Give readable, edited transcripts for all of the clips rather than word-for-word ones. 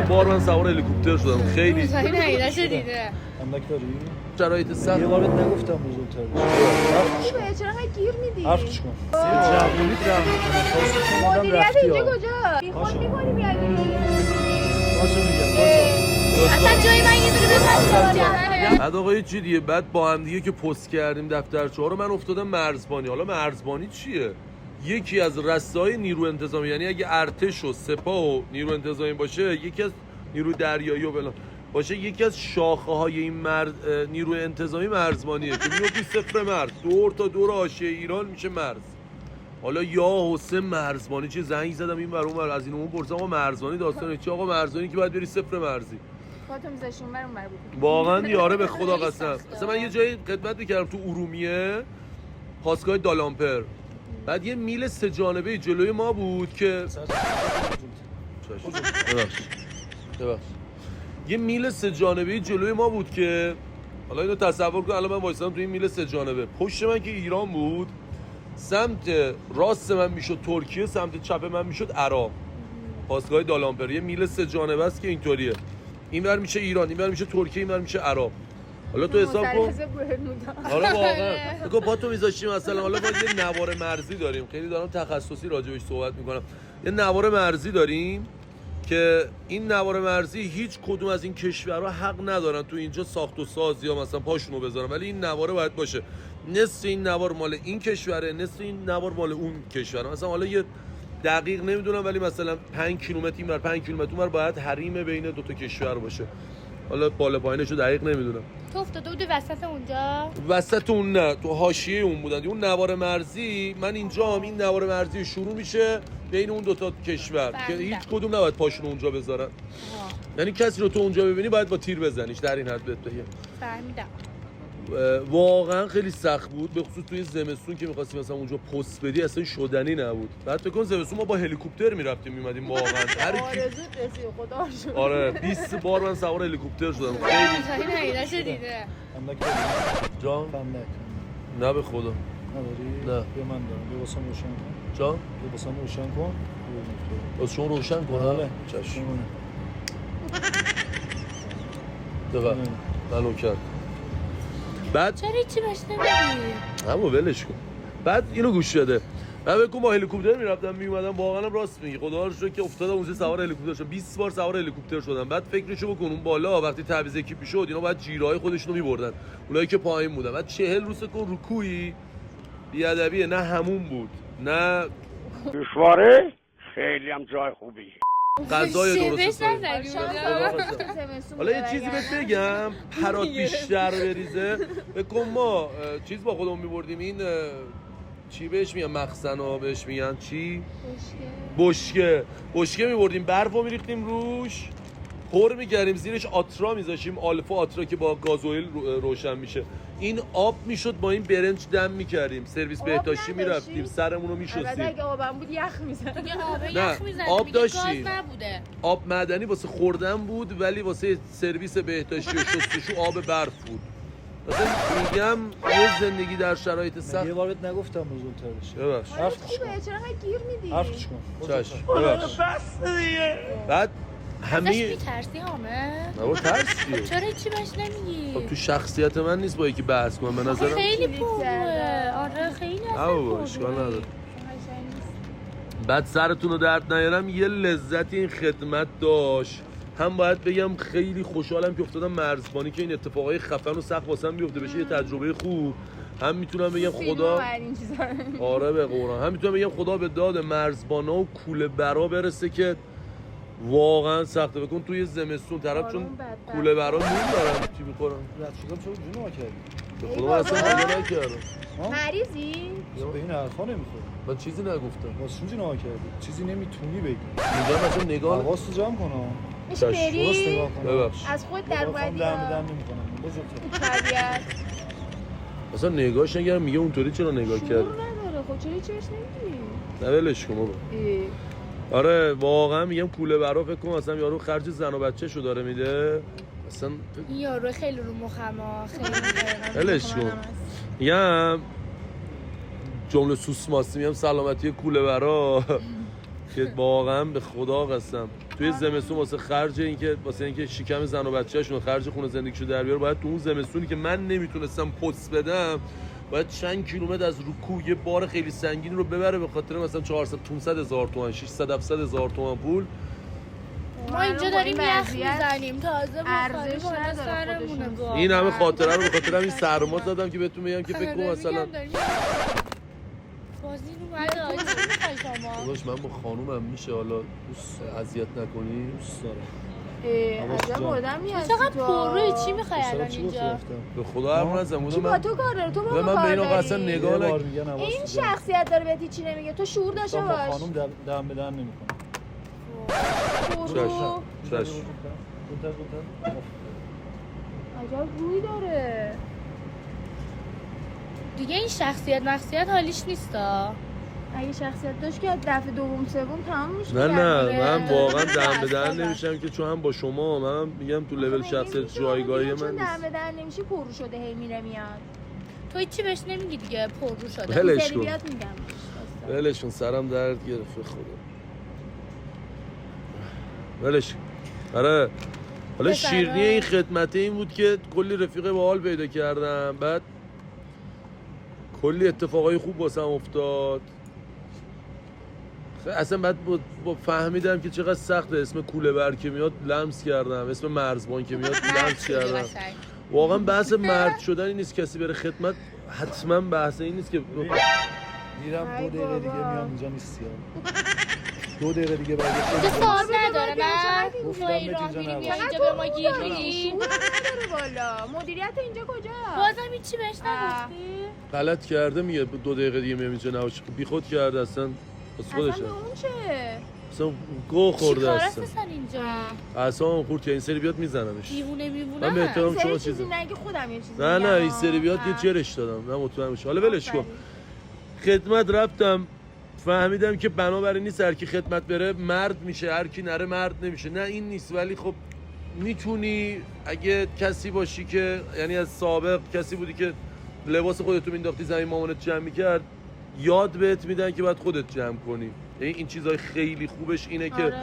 بار من سوار هلیکوپتر شدم. خیلی این حیرت دیده. اندک داری؟ شرایط سخت. یه بارت نگفتم بزرگتر خوبه چرا انقدر گیر میدی؟ حرفش کن جوونیت رحم میکنه خواستش اومدم مدیریت رفتی اینجا ها کجا؟ بیخود میکنی بیای بازو میگم بازو اصلا جای من یه دونه بپرد. بعد آقا یه چی دیگه، بعد با هم دیگه که پست کردیم دفترچه ها رو، من افتادم مرزبانی. حالا مرزبانی چیه؟ یکی از رسای نیرو انتظامی، یعنی اگه ارتش و سپاه و نیرو انتظامی باشه، یکی از نیرو دریایی و بلا باشه، یکی از شاخه های این نیرو انتظامی مرزبانیه که میفتی صفر مرز، دور تا دور حاشیه ایران میشه مرز. حالا یا حسین مرزبانی چه، زنگ زدم این ور اون ور، از این اون پرسیدم آقا مرزبانی داستانه چی؟ آقا مرزبانی که باید بری صفر مرزی. خودتون میذاشون برام مربوط. واقعا یاره به خدا قسم. مثلا من یه جایی خدمت میکردم تو ارومیه، پاسگاه دالامپر، بعد یه میل سه جانبه جلوی ما بود که یه میل سه جانبه جلوی ما بود که حالا اینو تصور کن، الان من وایسادم تو این میل سه جانبه، پشت من که ایران بود، سمت راست من میشد ترکیه، سمت چپ من میشد عراق. پاسگاه دالامپر یه میل سه جانبه است که اینطوریه، اینور میشه ایران، اینور میشه ترکیه، اینور میشه عراق. حالا تو حساب کن. آره واقعا بگو با تو میذاشیم مثلا. حالا ما یه نوار مرزی داریم، خیلی دارم تخصصی راجعش صحبت میکنم. یه نوار مرزی داریم که این نوار مرزی هیچ کدوم از این کشورها حق ندارن تو اینجا ساخت و ساز یا مثلا پاشونو بذارن، ولی این نواره باید باشه. نصف این نوار مال این کشوره، نصف این نوار مال اون کشوره. مثلا حالا یه دقیق نمیدونم، ولی مثلا 5 کیلومتر اینور 5 کیلومتر اونور باید حریم بین دو تا کشور باشه. حالا بالا پایینشو دقیق نمیدونم. تو افتاده بودی وسط اونجا؟ وسط اون نه، تو حاشیه اون بودن. اون نوار مرزی، من اینجام، این نوار مرزی شروع میشه بین اون دو تا کشور که هیچ کدوم نباید پاشون اونجا بذارن. یعنی کسی رو تو اونجا ببینی باید با تیر بزنیش، در این حد بهت بگم. فهمیدم. واقعا خیلی سخت بود، به خصوص توی زمستون که می‌خواستیم مثلا اونجا پست بدی، اصلا شدنی نبود. بعد فکر کن زمستون ما با هلیکوپتر می‌رفتیم می‌اومدیم واقعا. هر کی آرزو رسید خدا رو شکر. آره 20 بار من سوار هلیکوپتر شدم. خیلی این حیرت دیده. اندک داری؟ جان اندک نه به خدا نداری؟ نه. بیا من دارم بیا واسم روشن کن جان بیا واسم روشن کن واسه شما روشن کن. بله چشم شمونه. دقیقاً منو کرد. بعد چرا چی باش نمیگی؟ همو ولش کن. بعد اینو گوش بده. من بگم با هلیکوپتر میرفتم میومدم، واقعا راست میگی، خدا رو شکر که افتادم اونجا سوار هلیکوپتر شدم. 20 بار سوار هلیکوپتر شدم. بعد فکرشو بکن اون بالا وقتی تعویض اکیپ میشد اینا بعد جیرهای خودشونو میبردن، اونایی که پایین بودن. بعد 40 روز کن رکوعی بی ادبیه، نه همون بود نه دشواره، خیلی هم جای خوبی. غذای درست حسابی. زمستون حالا یه چیزی بهت بگم، پرات بیشتر بریزه. بکن ما چیز با خودمون میبردیم، این چی بهش میگن، مخزنا بهش میگن چی؟ بشکه میبردیم، برفو میریختیم روش، پر میکردیم، زیرش آترا میذاشیم، آلفا آترا که با گازوئیل روشن میشه. این آب میشد، با این برنج دم میکردیم، سرویس بهداشتی میرفتیم، سرمون رو میشستیم. البته اگه آبم بود یخ میزد. یخ میزد. آب داشتیم. گاز نبوده. آب معدنی واسه خوردن بود، ولی واسه سرویس بهداشتی و شستشو آب برف بود. مثلا میگم یه زندگی در شرایط سخت. یه بار بهت نگفتم بزرگتر بشی ببخش. حرفش کن خوبه چرا انقدر گیر میدی؟ حرفش کن چشم ببخش. بعد ازش همه میترسی حامد؟ نبا ترس چیه؟ چرا چی باش نمیگی؟ خب تو شخصیت من نیست با یکی بحث کنم، به نظرم خیلی پروه. آره خیلی آه اشکال نداره. بعد سرتون رو درد نیارم، یه لذت این خدمت داشت. هم باید بگم خیلی خوشحالم که افتادم مرزبانی که این اتفاقای خفن و سخت واسم بیفته بشه یه تجربه خوب. هم میتونم بگم خدا آره به قرآن، هم میتونم بگم خدا به داد مرزبانا و کوله برا برسه که واقعا سخته. بکن توی زمستون طرف چون کوله برا نون دارن چی میخورن. رد شدم چرا جونو کردی به خدا من اصلا حالا نکردم. مریضی؟ به این حرفا نمیخوره من چیزی نگفتم. واسه چی جونو کردی چیزی نمیتونی بگی میگم مثلا نگاه حواستو جمع کن میشه درست بری؟ نگاه کن ببخش. از خود در اومدی دم نمیکنم بزرگتر تربیت اصلا نگاهش نگرم، میگه اونطوری چرا نگاه کرد. شعور نداره، خب چرا هیچی بهش نمیگی؟ نه ولش کن بابا. آره واقعا میگم کوله برا فکر کنم اصلا یارو خرج زن و بچه‌شو داره میده اصلا. این یارو خیلی رو مخم ها، خیلی ولش کن. میگم جمله سوسماسی، میگم سلامتی کوله برا که واقعا به خدا قسم توی زمستون واسه اینکه شکم زن و بچه‌شون خرج خونه زندگیشو در بیاره، باید تو اون زمستونی که من نمیتونستم پست بدم باید چند کیلومتر از رکوع یه بار خیلی سنگین رو ببره، به خاطر مثلا 400-500 هزار تومان 600-700 هزار تومان پول. ما اینجا داریم یخ میزنیم تازه بخاری بالا سرمونه. این همه خاطره رو به خاطر این سرما زدم که بهتون بگم که فکر کنم مثلا بازی رو بعد آجی میخوای شما داداش من با خانومم میشه حالا اذیت نکنی؟ دوست دارم. عجب آدم میاد. چقدر پروی چی میخوای الان اینجا؟ به خدا حرف نزن. کی با تو کار داره؟ تو با من به این آقا اصلا نگاه نکنم. این شخصیت داره بهت چی نمیگه. تو شعور داشته با باش. خانم دم به دم نمی‌کنه. پرو. چش. عجب روی داره. دیگه این شخصیت حالیش نیستا. اگه شخصیت داشت که دفعه دوم سوم تمام میشه. نه من واقعا دم به دم نمیشم که چون هم با شما من میگم تو لول شخصیت جایگاهی من چون نیست. دم به دم نمیشه پرو شده هی میره میاد. تو هیچی بهش نمیگی دیگه پررو شده. ولش کن. بیاد میگم. ولش کن سرم درد گرفته خدا. ولش کن. آره حالا شیرینی این خدمته این بود که کلی رفیق باحال پیدا کردم، بعد کلی اتفاقای خوب واسم افتاد. اصلا بعد با فهمیدم که چقدر سخته. اسم کوله بر که میاد لمس کردم، اسم مرزبان که میاد لمس کردم. واقعا بحث مرد شدن این نیست کسی بره خدمت، حتما بحث این نیست که میرم 2 دقیقه دیگه میام اینجا نیستی. 2 دقیقه دیگه برگشت. تو سوال نداره نه؟ گفتم توی بهت راه اینجا میری نباش. بیا اینجا به ما گیر میدی؟ شعور نداره والا. مدیریت اینجا کجا؟ بازم هیچی بهش نگفتی؟ غلط کرده میگه 2 دقیقه دیگه میام اینجا نباشه. بی خود کرده اصلا از خودش. اصلا به اون چه؟ اصلا گو خورده چی کار اصلا. هست اینجا؟ اصلا خورد که این سری بیاد میزنمش. دیوونه من به احترام شما سری چیزی چیزی نگه خودم یه چیزی نه میگم. این سری بیاد یه جرش دادم نه مطمئن بشه. حالا ولش کن. خدمت رفتم فهمیدم که بنابراین نیست هر کی خدمت بره مرد میشه، هر کی نره مرد نمیشه. نه این نیست، ولی خب میتونی اگه کسی باشی که یعنی از سابق کسی بودی که لباس خودتو مینداختی زمین مامانت جمع میکرد، یاد بهت میدن که باید خودت جمع کنی. یعنی این چیزای خیلی خوبش اینه که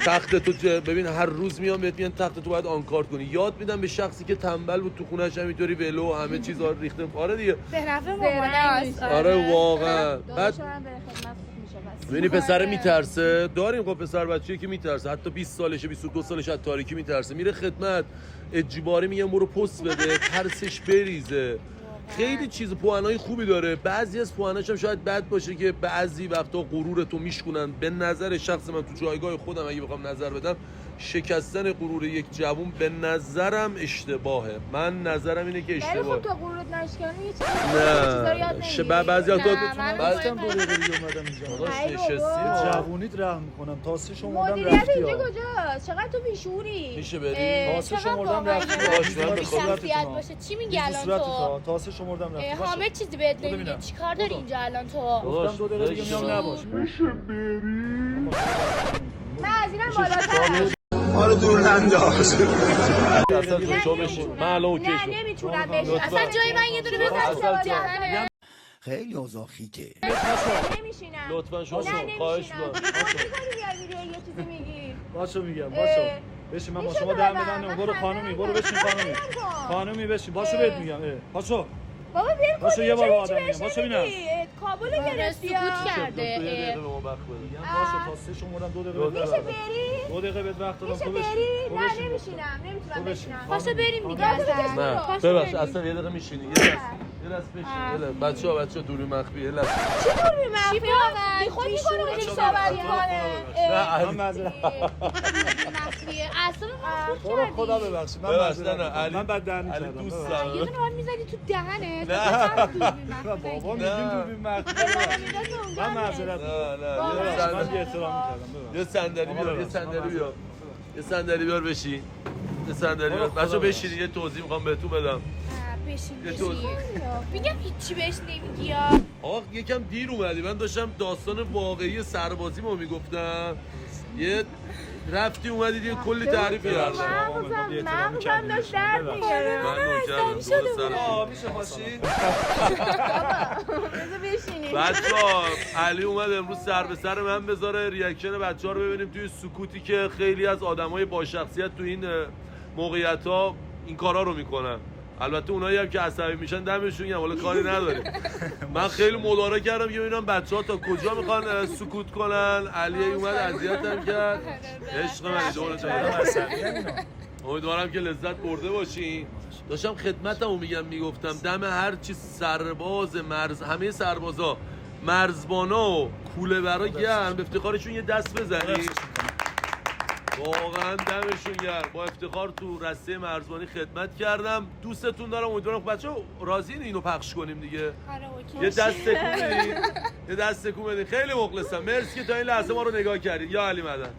تخت تو ببین هر روز میام بهت میگن تخت تو باید آنکارد کنی. یاد میدم به شخصی که تنبل بود تو خونه‌اش همینطوری ولو و همه چیزا ریخته. آره دیگه. به نفع مامانه. آره واقعا. بعد بعد خدمت خوب میشه بس. ببینی پسر میترسه، داریم خب پسر بچه‌ای که میترسه، حتی 20 سالشه 22 سالشه از تاریکی میترسه، میره خدمت اجباری میگم برو پست بده ترسش بریزه. خیلی چیز پوانای خوبی داره. بعضی از پواناش هم شاید بد باشه که بعضی وقتا غرورتو میشکنن. به نظر شخص من تو جایگاه خودم اگه بخوام نظر بدم شکستن غرور یک جوون به نظرم اشتباهه. من نظرم اینه که ولی اشتباهه. خب تو غرورت نشکنی یه چیزا یاد نمیگیری. بعضی وقتا من بعدم 2 دقیقه دیگه اومدم اینجا. داداش ای بابا. نشستی جوونیت رحم میکنم. تاسه شما مدیریت رفتی. اینجا کجاست؟ چقدر تو بیشوری؟ میشه بریم؟ تاسه شمردم رفتی. باش، من به بی خدا شخصیت باشه چی میگی الان تو؟ تاسه شمردم رفتی. همه چیزی بهت بودو نمیگه ببینم. چی کار داری اینجا الان تو؟ گفتم 2 دقیقه دیگه میام نباش. من از اینم بالاترم. حالا دور ننداز. اصلا شما بشین. من الان اوکی شد. نه نمیتونم بشین. اصلا جای من یه دونه بزن تو دهنه. خیلی اوضاع خیته. نمیشینم. لطفا شما نه خواهش نمیشینم. می‌کنم. یه چیزی میگی. باشو میگم باشو. بشین من با شما دم بدن. برو خانومی برو بشین خانومی. خانومی بشین باشو بهت میگم. باشو. بابا بیر کن. باشو یه بار با آدم میگم. باشو ببینم. کابل آره، گرفتی. سکوت دو کرده. دقیقه به ما وقت بده. میگم باشو تاسه شمردم 2 دقیقه. میشه بری؟ 2 دقیقه بهت وقت دادم. میشه تو بشین. بری؟ تو نه بشین. نمیشینم. نمیتونم تو بشین. بشینم. پاشو بریم دیگه خانم. اصلا. نه پاشو ببخش بریم. اصلا یه دقیقه میشینی. یه دست بشین. بچه‌ها دوری مخفی یه لحظه. چی دور بی مخفی؟ بی خود میکنه بودی صحبت میکنه. من معذرت. مخفیه اصلا تو رو خدا ببخشید. من معذرت. علی من بد دهنی علی کردم. دوست ببخشید. دارم. یه دونه آن میزدی تو دهنه بابا میگیم دوربین مخفی. من معذرت. نه من بی احترامی کردم. یه صندلی بیار یه صندلی بیار بشین. یه صندلی بیار. بچه‌ها بشین یه توضیح میخوام بهتون بدم. بشین یه توضیح. میگم هیچی بهش نمیگی یا آقا یکم دیر اومدی. من داشتم داستان واقعی سربازی ما میگفتم. یه رفتی اومدی دیگه کلی تعریف کردم مغزم داشت درد میگرفت. من نوکرم درست میشه باشی؟ بذار بشینیم. بچه‌ها علی اومد امروز سر به سر من بذاره ریاکشن بچه‌ها رو ببینیم توی سکوتی که خیلی از آدمای با شخصیت تو این موقعیت‌ها این کارا رو میکنن. البته اونایی هم که عصبی میشن دمشون گرم، حالا کاری نداریم. من خیلی مدارا کردم که ببینم بچه‌ها تا کجا میخوان سکوت کنن. علی اومد اذیتم کرد. عشق من دورت امیدوارم که لذت برده باشین. داشتم خدمتمو میگفتم دم هر چی سرباز همه سربازا مرزبانا و کوله برا گرم، به افتخارشون یه دست بزنید. واقعا دمشون گرم. با افتخار تو رسته مرزبانی خدمت کردم. دوستتون دارم. امیدوارم بچه‌ها راضیین اینو پخش کنیم دیگه. یه دست تکون بدید. یه دست تکون بدید. خیلی مخلصم. مرسی که تا این لحظه ما رو نگاه کردید. یا علی مدد.